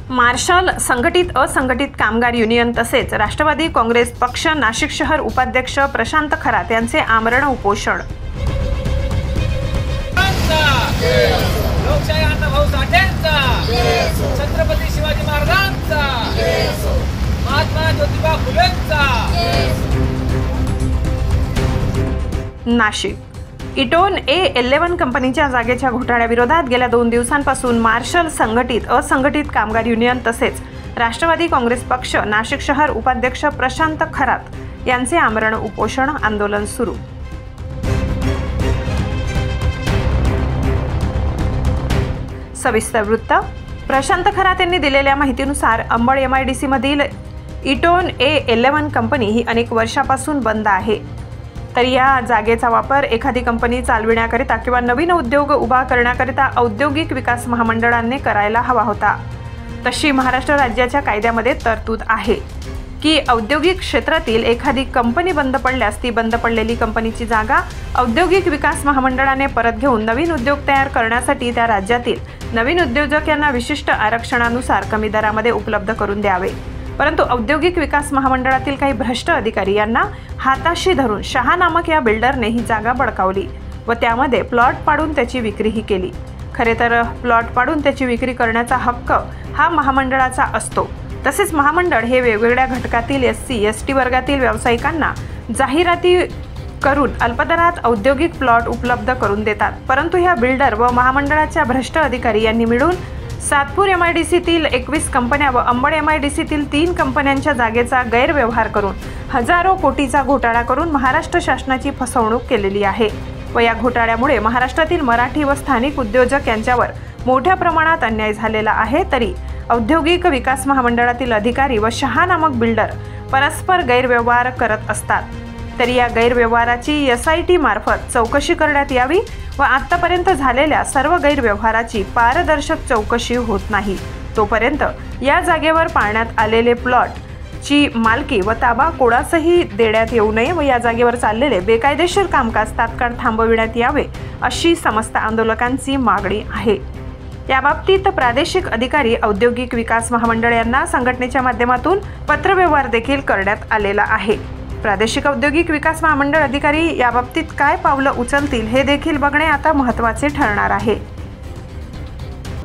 Marshal संघटित असंघटित कामगार युनियन तसेच राष्ट्रवादी काँग्रेस पक्ष नाशिक शहर उपाध्यक्ष प्रशांत खरात यांचे आमरण उपोषण। लोकशाही अण्णाभाऊ साठेंचा, छत्रपती शिवाजी महाराजांचा, महात्मा ज्योतिबा फुलेंचा। नाशिक इटोन A11 कंपनीच्या जागेच्या घोटाळ्याविरोधात गेल्या 2 दिवसांपासून मार्शल संघटित असंघटित कामगार युनियन तसेच राष्ट्रवादी काँग्रेस पक्ष नाशिक शहर उपाध्यक्ष प्रशांत खरात यांचे आमरण उपोषण आंदोलन सुरू। सविस्तर वृत्त। प्रशांत खरात यांनी दिलेल्या माहितीनुसार अंबड MIDC मधील इटोन A11 कंपनी ही अनेक वर्षापासून बंद आहे, तर या जागेचा वापर एखादी कंपनी चालविण्याकरिता किंवा नवीन उद्योग उभा करण्याकरिता औद्योगिक विकास महामंडळाने करायला हवा होता। तशी महाराष्ट्र राज्याच्या कायद्यामध्ये तरतूद आहे की औद्योगिक क्षेत्रातील एखादी कंपनी बंद पडल्यास ती बंद पडलेली कंपनीची जागा औद्योगिक विकास महामंडळाने परत घेऊन नवीन उद्योग तयार करण्यासाठी त्या राज्यातील नवीन उद्योजक यांना विशिष्ट आरक्षणानुसार कमी दरामध्ये उपलब्ध करून द्यावे। परंतु औद्योगिक विकास महामंडळातील काही भ्रष्ट अधिकारी यांना हाताशी धरून शहा नामक या बिल्डरने ही जागा बळकावली व त्यामध्ये प्लॉट पाडून त्याची विक्रीही केली। खरे तर प्लॉट पाडून त्याची विक्री करण्याचा हक्क हा महामंडळाचा असतो। तसेच महामंडळ हे वेगवेगळ्या घटकातील SC ST वर्गातील व्यावसायिकांना जाहिराती करून अल्पदरात औद्योगिक प्लॉट उपलब्ध करून देतात। परंतु ह्या बिल्डर व महामंडळाच्या भ्रष्ट अधिकारी यांनी मिळून सातपूर MIDCतील 21 कंपन्या व अंबड MIDCतील 3 कंपन्यांच्या जागेचा गैरव्यवहार करून हजारो कोटीचा घोटाळा करून महाराष्ट्र शासनाची फसवणूक केलेली आहे व या घोटाळ्यामुळे महाराष्ट्रातील मराठी व स्थानिक उद्योजक यांच्यावर मोठ्या प्रमाणात अन्याय झालेला आहे। तरी औद्योगिक विकास महामंडळातील अधिकारी व शहा नामक बिल्डर परस्पर गैरव्यवहार करत असतात, तरी या गैरव्यवहाराची SIT मार्फत चौकशी करण्यात यावी व आतापर्यंत झालेल्या सर्व गैरव्यवहाराची पारदर्शक चौकशी होत नाही तोपर्यंत या जागेवर पाळण्यात आलेले प्लॉटची मालकी व ताबा कोणासही देण्यात येऊ नये व या जागेवर चाललेले बेकायदेशीर कामकाज तात्काळ थांबविण्यात यावे अशी समस्त आंदोलकांची मागणी आहे। याबाबतीत प्रादेशिक अधिकारी औद्योगिक विकास महामंडळ यांना संघटनेच्या माध्यमातून पत्रव्यवहार देखील करण्यात आलेला आहे। प्रादेशिक औद्योगिक विकास महामंडळ अधिकारी याबाबतीत काय पावलं उचलतील हे देखील बघणे आता महत्त्वाचे ठरणार आहे।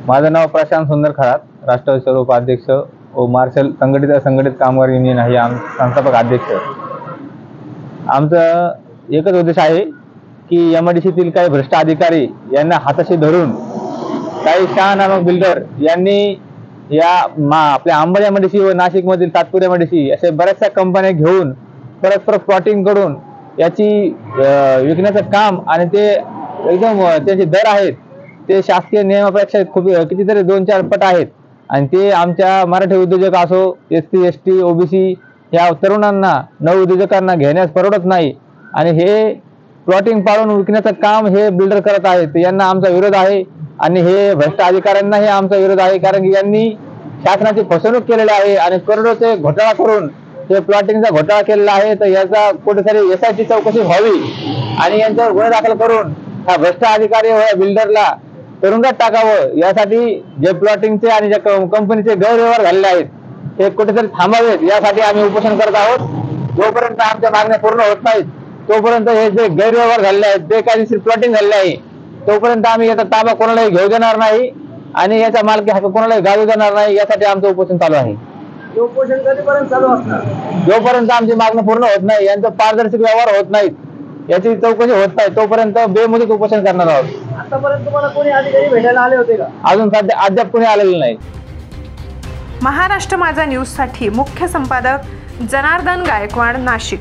माझं नाव प्रशांत सुंदर खरात, राष्ट्रवादी शहर उपाध्यक्ष व मार्शल संघटित असंघटित कामगार युनियन आहे संस्थापक अध्यक्ष। आमचा एकच उद्देश आहे की MIDCतील काही भ्रष्ट अधिकारी यांना हाताशी धरून काही शहा नामक बिल्डर यांनी या आपल्या अंबड MIDC व नाशिकमधील सातपूर MIDC असे बऱ्याचशा कंपन्या घेऊन परस्पर प्लॉटिंग करून याची विकण्याचं काम आणि ते एकदम त्याचे दर आहेत ते शासकीय नियमापेक्षा खूप कितीतरी 2-4 पट आहेत आणि ते आमच्या मराठी उद्योजक असो SC ST OBC या तरुणांना नव उद्योजकांना घेण्यास परवडत नाही आणि हे प्लॉटिंग पाडून विकण्याचं काम हे बिल्डर करत आहेत। यांना आमचा विरोध आहे आणि हे भ्रष्ट अधिकाऱ्यांनाही आमचा विरोध आहे, कारण की यांनी शासनाची फसवणूक केलेली आहे आणि करोडोचे घोटाळा करून हे प्लॉटिंगचा घोटाळा केलेला आहे। तर याचा कुठेतरी SIT चौकशी व्हावी आणि यांच्यावर गुन्हा दाखल करून हा भ्रष्ट अधिकारी व बिल्डरला तुरुंगात टाकावं यासाठी जे प्लॉटिंगचे आणि ज्या कंपनीचे गैरव्यवहार झालेले आहेत हे कुठेतरी थांबावेत यासाठी आम्ही उपोषण करत आहोत। जोपर्यंत आमच्या मागण्या पूर्ण होत नाहीत तोपर्यंत हे जे गैरव्यवहार झालेले आहेत बेकायदेशीर प्लॉटिंग झालेले आहे तोपर्यंत आम्ही याचा ताबा कोणालाही घेऊ देणार नाही आणि याचा मालकी हक्क कोणालाही गाळू देणार नाही। यासाठी आमचं उपोषण चालू आहे। उपोषण कधीपर्यंत चालू असणार? जोपर्यंत आमची मागणी पूर्ण होत नाही, यांचा पारदर्शक व्यवहार होत नाहीत, याची चौकशी होत नाही तोपर्यंत बेमुदत उपोषण करणार आहोत। आतापर्यंत तुम्हाला कोणी अधिकारी भेटायला आले होते का? अजून सध्या अद्याप कोणी आलेलं नाही। महाराष्ट्र माझा न्यूज साठी मुख्य संपादक जनार्दन गायकवाड, नाशिक।